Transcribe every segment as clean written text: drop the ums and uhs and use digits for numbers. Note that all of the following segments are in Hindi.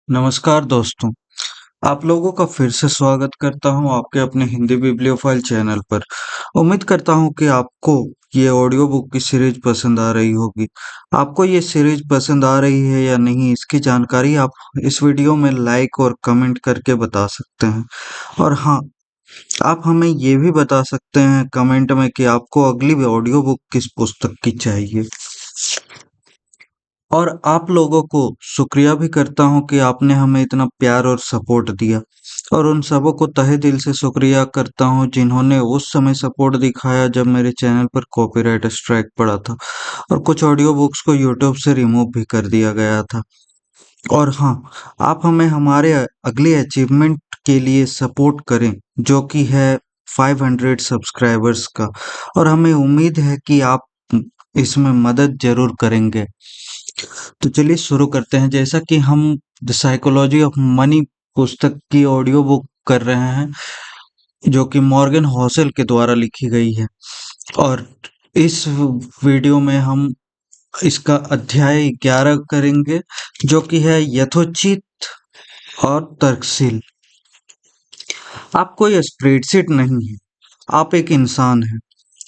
नमस्कार दोस्तों, आप लोगों का फिर से स्वागत करता हूं आपके अपने हिंदी बिब्लियोफाइल चैनल पर। उम्मीद करता हूं कि आपको ये ऑडियो बुक की सीरीज पसंद आ रही होगी। आपको ये सीरीज पसंद आ रही है या नहीं, इसकी जानकारी आप इस वीडियो में लाइक और कमेंट करके बता सकते हैं। और हाँ, आप हमें ये भी बता सकते हैं कमेंट में कि आपको अगली ऑडियो बुक किस पुस्तक की चाहिए। और आप लोगों को शुक्रिया भी करता हूँ कि आपने हमें इतना प्यार और सपोर्ट दिया। और उन सबों को तहे दिल से शुक्रिया करता हूँ जिन्होंने उस समय सपोर्ट दिखाया जब मेरे चैनल पर कॉपीराइट स्ट्राइक पड़ा था और कुछ ऑडियो बुक्स को यूट्यूब से रिमूव भी कर दिया गया था। और हाँ, आप हमें हमारे अगले अचीवमेंट के लिए सपोर्ट करें, जो कि है 500 सब्सक्राइबर्स का। और हमें उम्मीद है कि आप इसमें मदद जरूर करेंगे। तो चलिए शुरू करते हैं। जैसा कि हम द साइकोलॉजी ऑफ मनी पुस्तक की ऑडियो बुक कर रहे हैं, जो कि मॉर्गन हॉसेल के द्वारा लिखी गई है। और इस वीडियो में हम इसका अध्याय 11 करेंगे, जो कि है यथोचित और तर्कशील। आप कोई स्प्रेडशीट नहीं है, आप एक इंसान हैं,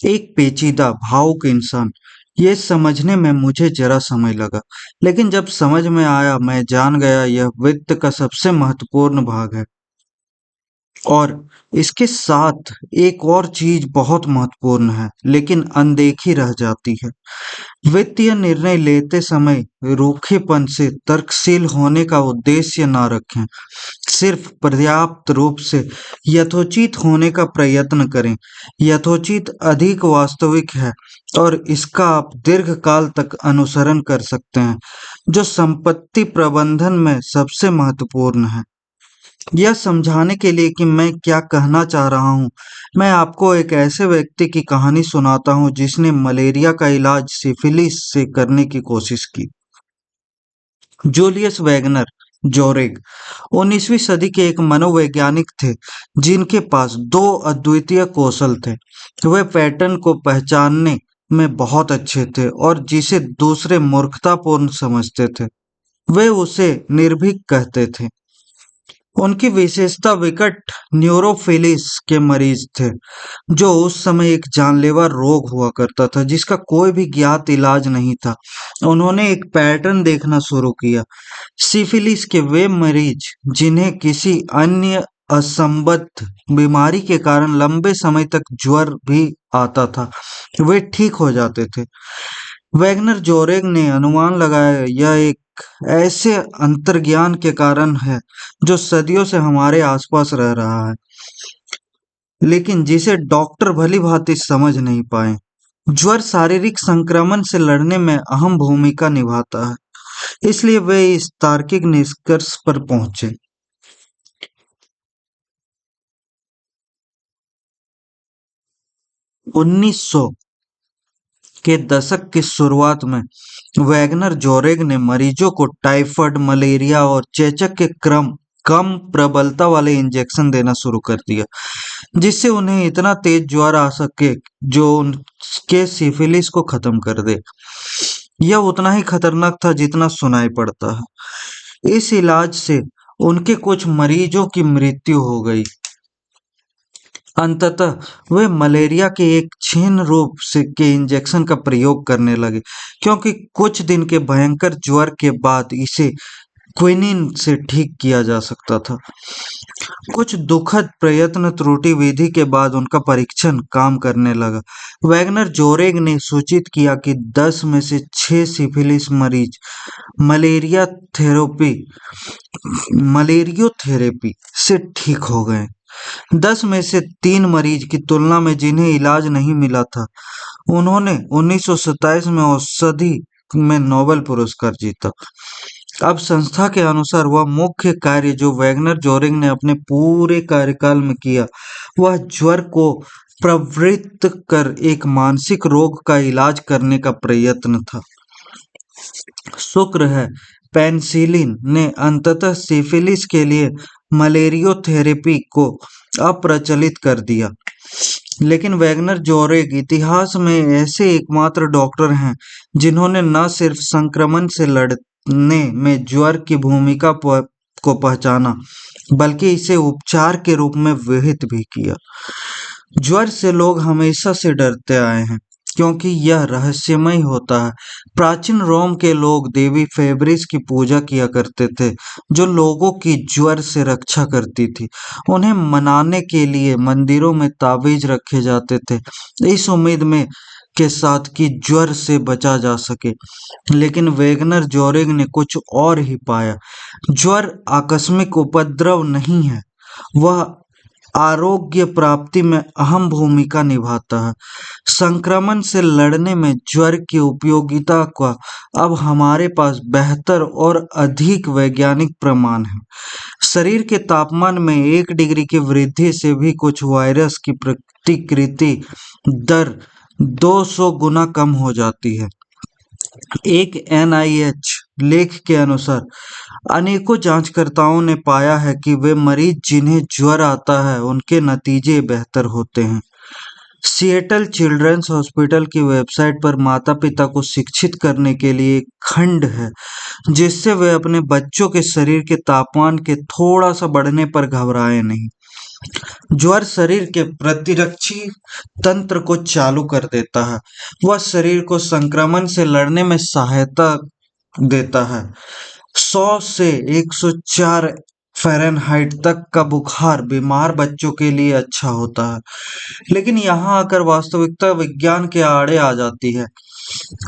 एक पेचीदा भावुक इंसान। ये समझने में मुझे जरा समय लगा, लेकिन जब समझ में आया मैं जान गया यह वित्त का सबसे महत्वपूर्ण भाग है। और इसके साथ एक और चीज बहुत महत्वपूर्ण है, लेकिन अनदेखी रह जाती है। वित्तीय निर्णय लेते समय रूखेपन से तर्कशील होने का उद्देश्य न रखें। सिर्फ पर्याप्त रूप से यथोचित होने का प्रयत्न करें। यथोचित अधिक वास्तविक है और इसका आप दीर्घकाल तक अनुसरण कर सकते हैं, जो संपत्ति प्रबंधन में सबसे महत्वपूर्ण है। यह समझाने के लिए कि मैं क्या कहना चाह रहा हूँ, मैं आपको एक ऐसे व्यक्ति की कहानी सुनाता हूँ जिसने मलेरिया का इलाज सिफिलिस से करने की कोशिश की। जूलियस वैगनर जोरेग 19वीं सदी के एक मनोवैज्ञानिक थे जिनके पास दो अद्वितीय कौशल थे। वे पैटर्न को पहचानने में बहुत अच्छे थे और जिसे दूसरे मूर्खतापूर्ण समझते थे, वे उसे निर्भीक कहते थे। उनकी विशेषता विकट न्यूरोफिलिस के मरीज थे, जो उस समय एक जानलेवा रोग हुआ करता था जिसका कोई भी ज्ञात इलाज नहीं था। उन्होंने एक पैटर्न देखना शुरू किया। सिफिलिस के वे मरीज जिन्हें किसी अन्य असंबद्ध बीमारी के कारण लंबे समय तक ज्वर भी आता था, वे ठीक हो जाते थे। वैगनर जोरेग ने अनुमान लगाया यह एक ऐसे अंतर्ज्ञान के कारण है जो सदियों से हमारे आसपास रह रहा है, लेकिन जिसे डॉक्टर भली भांति समझ नहीं पाए। ज्वर शारीरिक संक्रमण से लड़ने में अहम भूमिका निभाता है, इसलिए वे इस तार्किक निष्कर्ष पर पहुंचे। 1900 के दशक की शुरुआत में वैगनर जोरेग ने मरीजों को टाइफाइड, मलेरिया और चेचक के कम प्रबलता वाले इंजेक्शन देना शुरू कर दिया, जिससे उन्हें इतना तेज ज्वर आ सके जो उनके सिफिलिस को खत्म कर दे। यह उतना ही खतरनाक था जितना सुनाई पड़ता है। इस इलाज से उनके कुछ मरीजों की मृत्यु हो गई। अंततः वे मलेरिया के एक क्षीण रूप से के इंजेक्शन का प्रयोग करने लगे, क्योंकि कुछ दिन के भयंकर ज्वर के बाद इसे क्विनिन से ठीक किया जा सकता था। कुछ दुखद प्रयत्न त्रुटि विधि के बाद उनका परीक्षण काम करने लगा। वैगनर जोरेग ने सूचित किया कि 10 में से 6 सिफिलिस मरीज मलेरिया थेरेपी मलेरियोथेरेपी से ठीक हो गए। 10 में से 3 मरीज की तुलना में जिन्हें इलाज नहीं मिला था, उन्होंने 1927 में औषधि में नोबेल पुरस्कार जीता। अब संस्था के अनुसार वह मुख्य कार्य जो वैगनर जोरेग ने अपने पूरे कार्यकाल में किया, वह ज्वर को प्रवृत्त कर एक मानसिक रोग का इलाज करने का प्रयत्न था। शुक्र है पेनिसिलिन ने अंततः सिफिलिस के लिए मलेरियोथेरेपी को अप्रचलित कर दिया, लेकिन वैगनर जोरेग इतिहास में ऐसे एकमात्र डॉक्टर हैं जिन्होंने न सिर्फ संक्रमण से लड़ने में ज्वर की भूमिका को पहचाना, बल्कि इसे उपचार के रूप में विहित भी किया। ज्वर से लोग हमेशा से डरते आए हैं क्योंकि यह रहस्यमय होता है। प्राचीन रोम के लोग देवी फेब्रिस की पूजा किया करते थे, जो लोगों की ज्वर से रक्षा करती थी। उन्हें मनाने के लिए मंदिरों में ताबीज रखे जाते थे, इस उम्मीद में के साथ कि ज्वर से बचा जा सके। लेकिन वेगनर जोरिग ने कुछ और ही पाया। ज्वर आकस्मिक उपद्रव नहीं है, वह आरोग्य प्राप्ति में अहम भूमिका निभाता है। संक्रमण से लड़ने में ज्वर की उपयोगिता का अब हमारे पास बेहतर और अधिक वैज्ञानिक प्रमाण है। शरीर के तापमान में 1 डिग्री की वृद्धि से भी कुछ वायरस की प्रतिकृति दर 200 गुना कम हो जाती है। एक NIH लेख के अनुसार अनेकों जांचकर्ताओं ने पाया है कि वे मरीज जिन्हें ज्वर आता है उनके नतीजे बेहतर होते हैं। सिएटल चिल्ड्रंस हॉस्पिटल की वेबसाइट पर माता-पिता को शिक्षित करने के लिए एक खंड है, जिससे वे अपने बच्चों के शरीर के तापमान के थोड़ा सा बढ़ने पर घबराएं नहीं। ज्वर शरीर के प्रतिरक्षी तंत्र को चालू कर देता है। वह शरीर को संक्रमण से लड़ने में सहायता देता है। 100 से 104 फ़ारेनहाइट तक का बुखार बीमार बच्चों के लिए अच्छा होता है। लेकिन यहाँ आकर वास्तविकता विज्ञान के आड़े आ जाती है।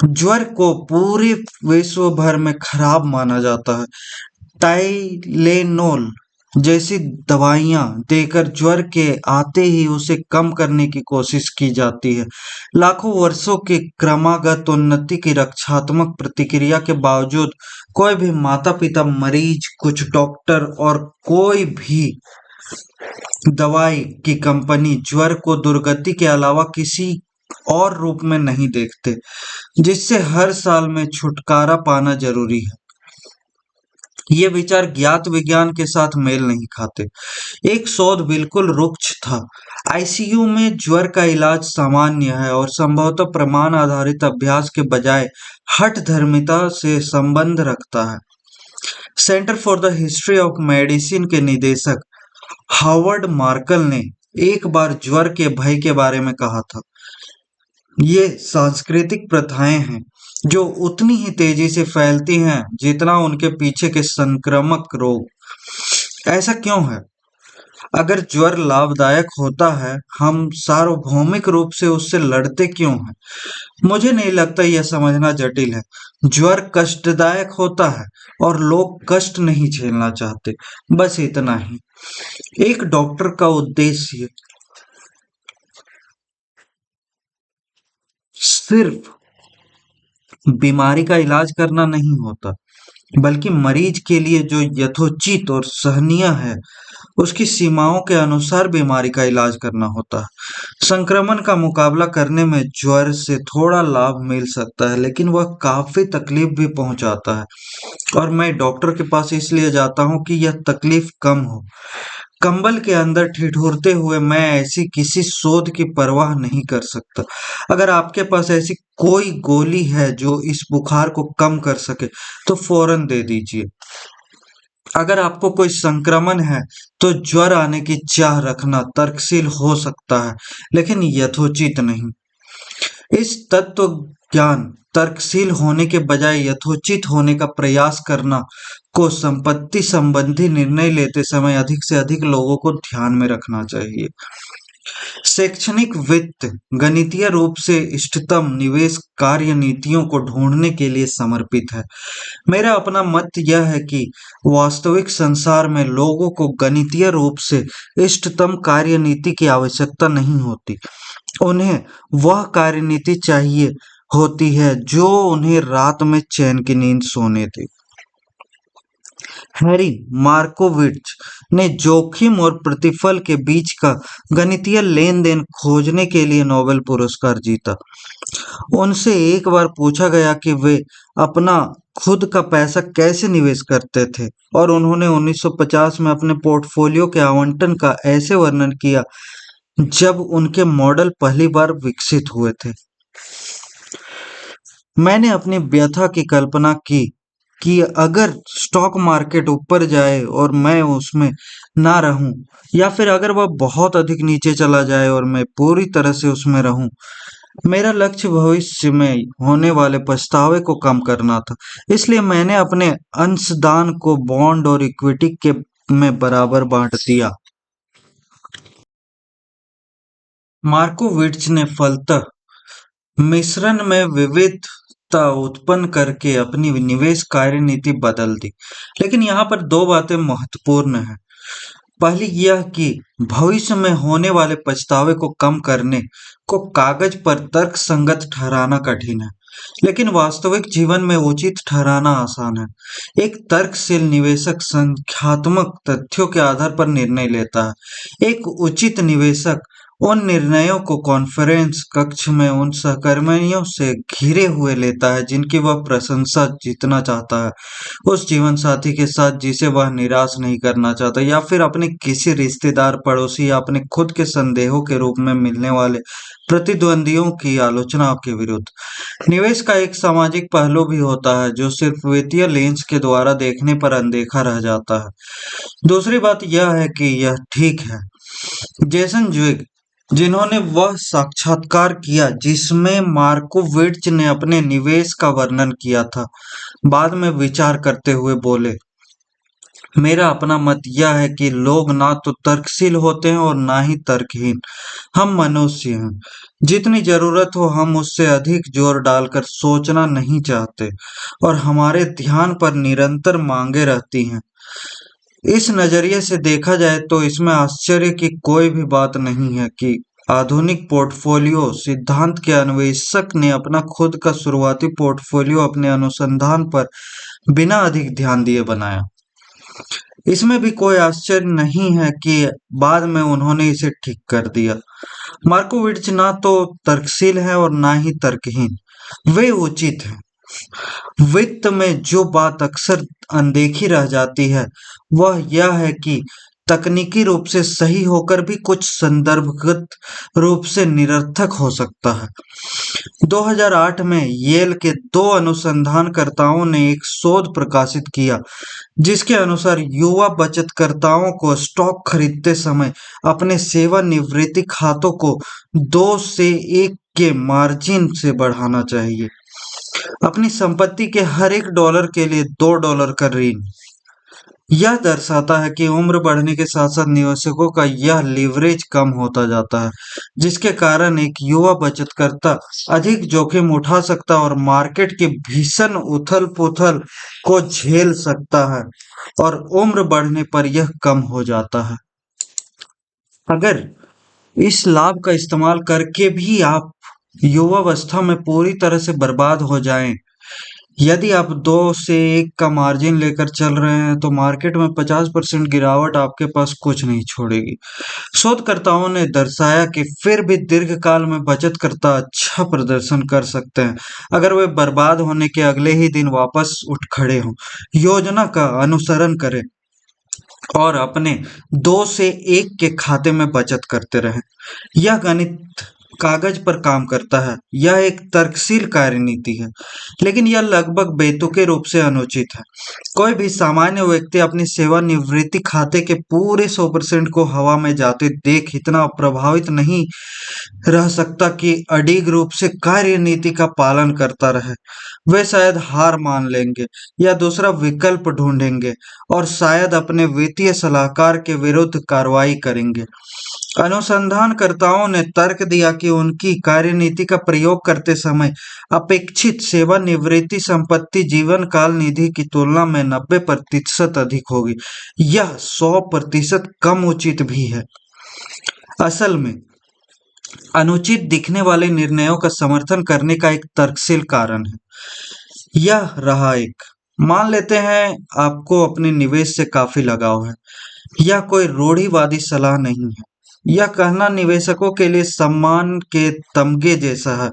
ज्वर को पूरे विश्व भर में खराब माना जाता है। टाइलेनोल जैसी दवाइयाँ देकर ज्वर के आते ही उसे कम करने की कोशिश की जाती है। लाखों वर्षों की क्रमागत उन्नति की रक्षात्मक प्रतिक्रिया के बावजूद कोई भी माता-पिता, मरीज, कुछ डॉक्टर और कोई भी दवाई की कंपनी ज्वर को दुर्गति के अलावा किसी और रूप में नहीं देखते, जिससे हर साल में छुटकारा पाना जरूरी है। ये विचार ज्ञात विज्ञान के साथ मेल नहीं खाते। एक शोध बिल्कुल रुक्ष था। ICU में ज्वर का इलाज सामान्य है और संभवतः प्रमाण आधारित अभ्यास के बजाय हठधर्मिता से संबंध रखता है। Centre for the history of medicine के निदेशक हावर्ड मार्कल ने एक बार ज्वर के भय के बारे में कहा था, ये सांस्कृतिक प्रथाएं हैं जो उतनी ही तेजी से फैलती हैं जितना उनके पीछे के संक्रामक रोग। ऐसा क्यों है? अगर ज्वर लाभदायक होता है, हम सार्वभौमिक रूप से उससे लड़ते क्यों हैं? मुझे नहीं लगता यह समझना जटिल है। ज्वर कष्टदायक होता है और लोग कष्ट नहीं झेलना चाहते, बस इतना ही। एक डॉक्टर का उद्देश्य सिर्फ बीमारी का इलाज करना नहीं होता, बल्कि मरीज के लिए जो यथोचित और सहनीय है, उसकी सीमाओं के अनुसार बीमारी का इलाज करना होता है। संक्रमण का मुकाबला करने में ज्वर से थोड़ा लाभ मिल सकता है, लेकिन वह काफी तकलीफ भी पहुंचाता है, और मैं डॉक्टर के पास इसलिए जाता हूं कि यह तकलीफ कम हो। कंबल के अंदर ठिठुरते हुए मैं ऐसी किसी शोध की परवाह नहीं कर सकता। अगर आपके पास ऐसी कोई गोली है जो इस बुखार को कम कर सके, तो फौरन दे दीजिए। अगर आपको कोई संक्रमण है, तो ज्वर आने की चाह रखना तर्कशील हो सकता है, लेकिन यथोचित नहीं। इस तत्व ज्ञान तर्कशील होने के बजाय यथोचित होने का प्रयास करना को संपत्ति संबंधी निर्णय लेते समय अधिक से अधिक लोगों को ध्यान में रखना चाहिए। शैक्षणिक वित्त गणितीय रूप से इष्टतम निवेश कार्य नीतियों को ढूंढने के लिए समर्पित है। मेरा अपना मत यह है कि वास्तविक संसार में लोगों को गणितीय रूप से इष्टतम कार्यनीति की आवश्यकता नहीं होती। उन्हें वह कार्यनीति चाहिए होती है जो उन्हें रात में चैन की नींद सोने दे। हैरी मार्कोविच ने जोखिम और प्रतिफल के बीच का गणितीय लेन-देन खोजने के लिए नोबेल पुरस्कार जीता। उनसे एक बार पूछा गया कि वे अपना खुद का पैसा कैसे निवेश करते थे, और उन्होंने 1950 में अपने पोर्टफोलियो के आवंटन का ऐसे वर्णन किया जब उनके मॉडल पहली बार विकसित हुए थे। मैंने अपनी व्यथा की कल्पना की कि अगर स्टॉक मार्केट ऊपर जाए और मैं उसमें ना रहूं, या फिर अगर वह बहुत अधिक नीचे चला जाए और मैं पूरी तरह से उसमें रहूं। मेरा लक्ष्य भविष्य में होने वाले पछतावे को कम करना था। इसलिए मैंने अपने अंशदान को बॉन्ड और इक्विटी के में बराबर बांट दिया। मार्कोविट्ज ने फलतः मिश्रण में विविधता उत्पन्न करके अपनी निवेश कार्यनीति बदल दी। लेकिन यहाँ पर दो बातें महत्वपूर्ण हैं। पहली यह कि भविष्य में होने वाले पछतावे को कम करने को कागज पर तर्कसंगत ठहराना कठिन है, लेकिन वास्तविक जीवन में उचित ठहराना आसान है। एक तर्कशील निवेशक संख्यात्मक तथ्यों के आधार पर निर्णय लेता है। एक उचित निवेशक उन निर्णयों को कॉन्फ्रेंस कक्ष में उन सहकर्मियों से घिरे हुए लेता है जिनकी वह प्रशंसा जीतना चाहता है, उस जीवन साथी के साथ जिसे वह निराश नहीं करना चाहता, या फिर अपने किसी रिश्तेदार, पड़ोसी या अपने खुद के संदेहों के रूप में मिलने वाले प्रतिद्वंदियों की आलोचना के विरुद्ध। निवेश का एक सामाजिक पहलू भी होता है जो सिर्फ वित्तीय लेंस के द्वारा देखने पर अनदेखा रह जाता है। दूसरी बात यह है कि यह ठीक है, जेसन ज्विग, जिन्होंने वह साक्षात्कार किया जिसमें मार्कोविट्ज ने अपने निवेश का वर्णन किया था, बाद में विचार करते हुए बोले, मेरा अपना मत यह है कि लोग ना तो तर्कशील होते हैं और ना ही तर्कहीन। हम मनुष्य हैं। जितनी जरूरत हो हम उससे अधिक जोर डालकर सोचना नहीं चाहते, और हमारे ध्यान पर निरंतर मांगे रहती हैं। इस नजरिए से देखा जाए तो इसमें आश्चर्य की कोई भी बात नहीं है कि आधुनिक पोर्टफोलियो सिद्धांत के अन्वेषक ने अपना खुद का शुरुआती पोर्टफोलियो अपने अनुसंधान पर बिना अधिक ध्यान दिए बनाया। इसमें भी कोई आश्चर्य नहीं है कि बाद में उन्होंने इसे ठीक कर दिया। मार्कोविट्ज ना तो तर्कशील है और ना ही तर्कहीन, वे उचित हैं। वित्त में जो बात अक्सर अनदेखी रह जाती है वह यह है कि तकनीकी रूप से सही होकर भी कुछ संदर्भगत रूप से निरर्थक हो सकता है। 2008 में येल के दो अनुसंधानकर्ताओं ने एक शोध प्रकाशित किया जिसके अनुसार युवा बचतकर्ताओं को स्टॉक खरीदते समय अपने सेवानिवृत्ति खातों को 2 से 1 के मार्जिन से बढ़ाना चाहिए। अपनी संपत्ति के हर $1 के लिए $2 का ऋण। यह दर्शाता है कि उम्र बढ़ने के साथ साथ निवेशकों का यह लीवरेज कम होता जाता है, जिसके कारण एक युवा बचतकर्ता अधिक जोखिम उठा सकता है और मार्केट की भीषण उथल-पुथल को झेल सकता है, और उम्र बढ़ने पर यह कम हो जाता है। अगर इस लाभ का इस्तेमाल करके भी आप युवावस्था में पूरी तरह से बर्बाद हो जाएं, यदि आप 2 से 1 का मार्जिन लेकर चल रहे हैं तो मार्केट में 50% गिरावट आपके पास कुछ नहीं छोड़ेगी। शोधकर्ताओं ने दर्शाया कि फिर भी दीर्घकाल में बचतकर्ता अच्छा प्रदर्शन कर सकते हैं अगर वे बर्बाद होने के अगले ही दिन वापस उठ खड़े हों, योजना का अनुसरण करें और अपने 2 से 1 के खाते में बचत करते रहें। यह गणित कागज पर काम करता है, यह एक तर्कशील कार्यनीति है, लेकिन यह लगभग बेतुके रूप से अनुचित है। कोई भी सामान्य व्यक्ति अपनी सेवानिवृत्ति खाते के पूरे 100% को हवा में जाते देख इतना प्रभावित नहीं रह सकता कि अडिग रूप से कार्यनीति का पालन करता रहे। वे शायद हार मान लेंगे या दूसरा विकल्प ढूंढेंगे और शायद अपने वित्तीय सलाहकार के विरुद्ध कार्रवाई करेंगे। अनुसंधानकर्ताओं ने तर्क दिया कि उनकी कार्यनीति का प्रयोग करते समय अपेक्षित सेवानिवृत्ति संपत्ति जीवन काल निधि की तुलना में 90% अधिक होगी। यह 100% कम उचित भी है। असल में अनुचित दिखने वाले निर्णयों का समर्थन करने का एक तर्कशील कारण है। यह रहा एक, मान लेते हैं आपको अपने निवेश से काफी लगाव है। यह कोई रूढ़िवादी सलाह नहीं है। यह कहना निवेशकों के लिए सम्मान के तमगे जैसा है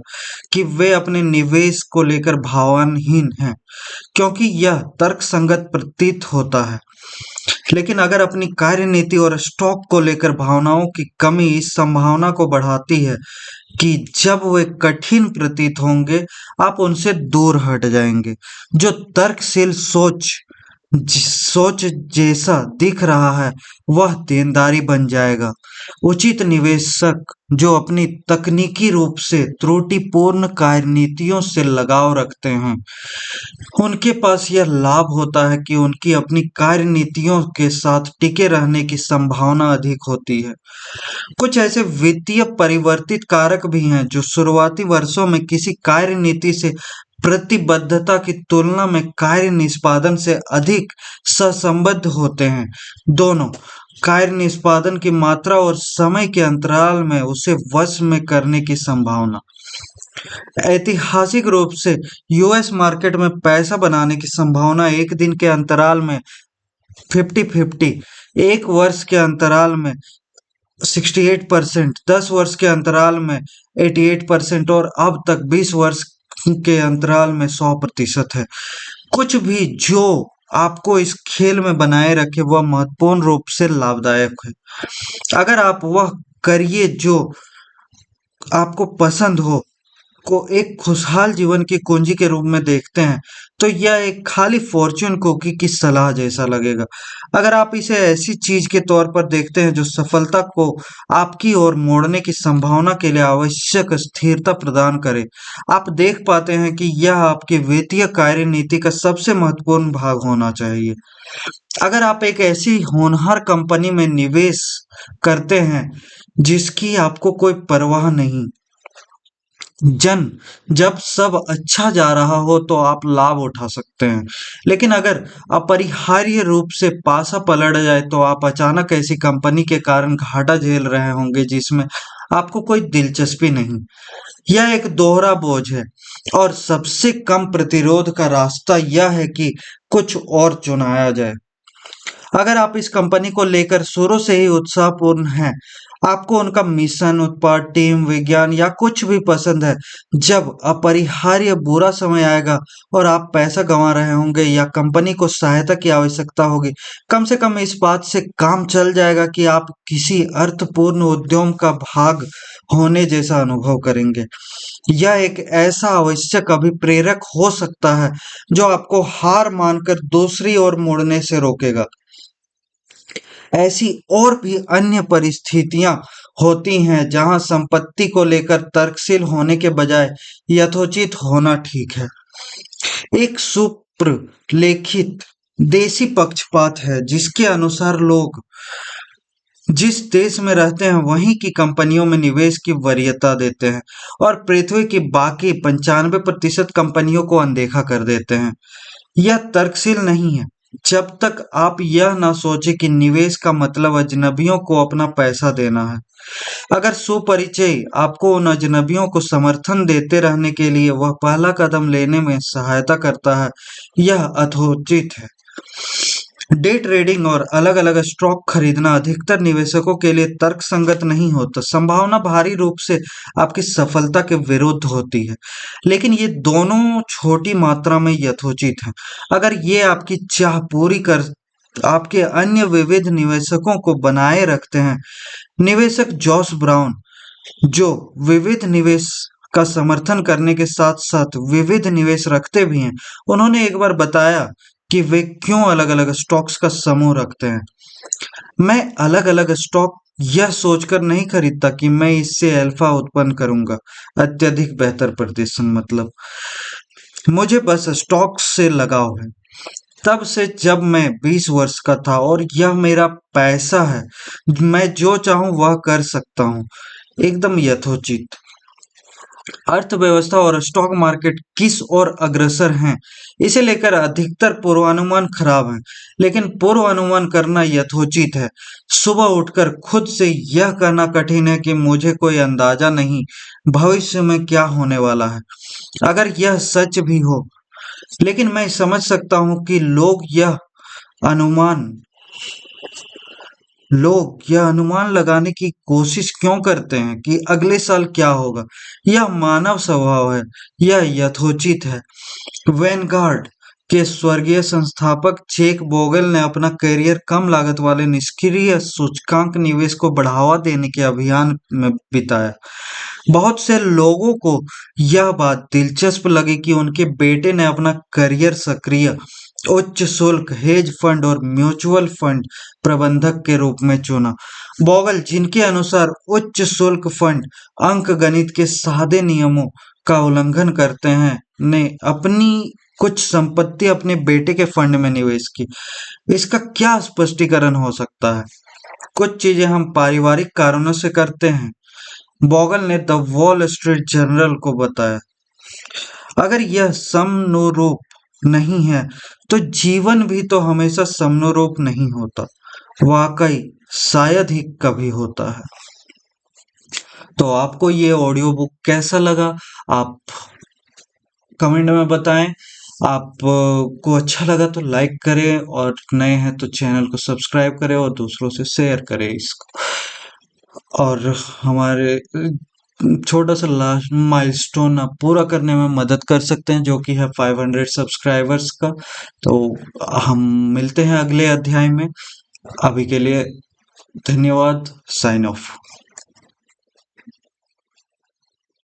कि वे अपने निवेश को लेकर भावनाहीन हैं, क्योंकि यह तर्कसंगत प्रतीत होता है। लेकिन अगर अपनी कार्यनीति और स्टॉक को लेकर भावनाओं की कमी इस संभावना को बढ़ाती है कि जब वे कठिन प्रतीत होंगे, आप उनसे दूर हट जाएंगे। जो तर्कशील सोच जैसा दिख रहा है, वह देनदारी बन जाएगा। उचित निवेशक जो अपनी तकनीकी रूप से त्रुटिपूर्ण कार्यनीतियों से लगाव रखते हैं, उनके पास यह लाभ होता है कि उनकी अपनी कार्यनीतियों के साथ टिके रहने की संभावना अधिक होती है। कुछ ऐसे वित्तीय परिवर्तित कारक भी हैं जो शुरुआती वर्षों में किसी कार्यनीति से प्रतिबद्धता की तुलना में कार्य निष्पादन से अधिक सहसंबद्ध होते हैं। दोनों कार्य निष्पादन की मात्रा और समय के अंतराल में उसे वश में करने की संभावना। ऐतिहासिक रूप से यूएस मार्केट में पैसा बनाने की संभावना एक दिन के अंतराल में 50-50, एक वर्ष के अंतराल में 68%, 10 वर्ष के अंतराल में 88% और अब तक 20 वर्ष के अंतराल में 100% है। कुछ भी जो आपको इस खेल में बनाए रखे वह महत्वपूर्ण रूप से लाभदायक है। अगर आप वह करिए जो आपको पसंद हो को एक खुशहाल जीवन की कुंजी के रूप में देखते हैं, तो यह एक खाली फॉर्च्यून कुकी की सलाह जैसा लगेगा। अगर आप इसे ऐसी चीज के तौर पर देखते हैं जो सफलता को आपकी ओर मोड़ने की संभावना के लिए आवश्यक स्थिरता प्रदान करे, आप देख पाते हैं कि यह आपकी वित्तीय कार्यनीति का सबसे महत्वपूर्ण भाग होना चाहिए। अगर आप एक ऐसी होनहार कंपनी में निवेश करते हैं जिसकी आपको कोई परवाह नहीं, जब सब अच्छा जा रहा हो तो आप लाभ उठा सकते हैं, लेकिन अगर अपरिहार्य रूप से पासा पलट जाए तो आप अचानक ऐसी कंपनी के कारण घाटा झेल रहे होंगे जिसमें आपको कोई दिलचस्पी नहीं। यह एक दोहरा बोझ है और सबसे कम प्रतिरोध का रास्ता यह है कि कुछ और चुनाया जाए। अगर आप इस कंपनी को लेकर शुरू से ही उत्साहपूर्ण हैं, आपको उनका मिशन, उत्पाद, टीम, विज्ञान या कुछ भी पसंद है, जब अपरिहार्य बुरा समय आएगा और आप पैसा गंवा रहे होंगे या कंपनी को सहायता की आवश्यकता होगी, कम से कम इस बात से काम चल जाएगा कि आप किसी अर्थपूर्ण उद्यम का भाग होने जैसा अनुभव करेंगे। यह एक ऐसा आवश्यक अभिप्रेरक हो सकता है जो आपको हार मानकर दूसरी ओर मुड़ने से रोकेगा। ऐसी और भी अन्य परिस्थितियां होती हैं जहां संपत्ति को लेकर तर्कशील होने के बजाय यथोचित होना ठीक है। एक सुप्रलेखित देसी पक्षपात है जिसके अनुसार लोग जिस देश में रहते हैं वहीं की कंपनियों में निवेश की वरीयता देते हैं और पृथ्वी की बाकी 95% कंपनियों को अनदेखा कर देते हैं। यह तर्कशील नहीं है जब तक आप यह ना सोचें कि निवेश का मतलब अजनबियों को अपना पैसा देना है। अगर सुपरिचय आपको उन अजनबियों को समर्थन देते रहने के लिए वह पहला कदम लेने में सहायता करता है, यह अथोचित है। डे ट्रेडिंग और अलग अलग स्टॉक खरीदना अधिकतर निवेशकों के लिए तर्कसंगत नहीं होता। संभावना भारी रूप से आपकी सफलता के विरुद्ध होती है, लेकिन ये दोनों छोटी मात्रा में यथोचित हैं। अगर ये आपकी चाह पूरी कर आपके अन्य विविध निवेशकों को बनाए रखते हैं। निवेशक जॉस ब्राउन, जो विविध निवेश का समर्थन करने के साथ साथ विविध निवेश रखते भी हैं, उन्होंने एक बार बताया कि वे क्यों अलग अलग स्टॉक्स का समूह रखते हैं। मैं अलग अलग स्टॉक यह सोचकर नहीं खरीदता कि मैं इससे अल्फा उत्पन्न करूंगा, अत्यधिक बेहतर प्रदर्शन, मतलब मुझे बस स्टॉक से लगाव है। तब से जब मैं 20 वर्ष का था और यह मेरा पैसा है, मैं जो चाहूं वह कर सकता हूं। एकदम यथोचित। अर्थव्यवस्था और स्टॉक मार्केट किस ओर अग्रसर हैं, इसे लेकर अधिकतर पूर्वानुमान खराब हैं, लेकिन पूर्वानुमान करना यथोचित है। सुबह उठकर खुद से यह कहना कठिन है कि मुझे कोई अंदाजा नहीं भविष्य में क्या होने वाला है। अगर यह सच भी हो, लेकिन मैं समझ सकता हूं कि लोग यह अनुमान लोग यह अनुमान लगाने की कोशिश क्यों करते हैं कि अगले साल क्या होगा? यह मानव स्वभाव है, यह यथोचित है। वैनगार्ड के स्वर्गीय संस्थापक जैक बोगल ने अपना करियर कम लागत वाले निष्क्रिय सूचकांक निवेश को बढ़ावा देने के अभियान में बिताया। बहुत से लोगों को यह बात दिलचस्प लगी कि उनके बेटे ने अपना करियर सक्रिय उच्च शुल्क हेज फंड और म्यूचुअल फंड प्रबंधक के रूप में चुना। बोगल, जिनके अनुसार उच्च शुल्क फंड अंकगणित के सादे नियमों का उल्लंघन करते हैं, ने अपनी कुछ संपत्ति अपने बेटे के फंड में निवेश की। इसका क्या स्पष्टीकरण हो सकता है? कुछ चीजें हम पारिवारिक कारणों से करते हैं, बोगल ने द वॉल स्ट्रीट जर्नल को बताया। अगर यह समनुरूप नहीं है, तो जीवन भी तो हमेशा समनुरूप नहीं होता। वाकई शायद ही कभी होता है। तो आपको ये ऑडियो बुक कैसा लगा? आप कमेंट में बताएं। आप को अच्छा लगा तो लाइक करें और नए हैं तो चैनल को सब्सक्राइब करें और दूसरों से शेयर करें इसको। और हमारे छोटा सा लास्ट माइलस्टोन आप पूरा करने में मदद कर सकते हैं, जो कि है 500 सब्सक्राइबर्स का। तो हम मिलते हैं अगले अध्याय में। अभी के लिए धन्यवाद। Sign of.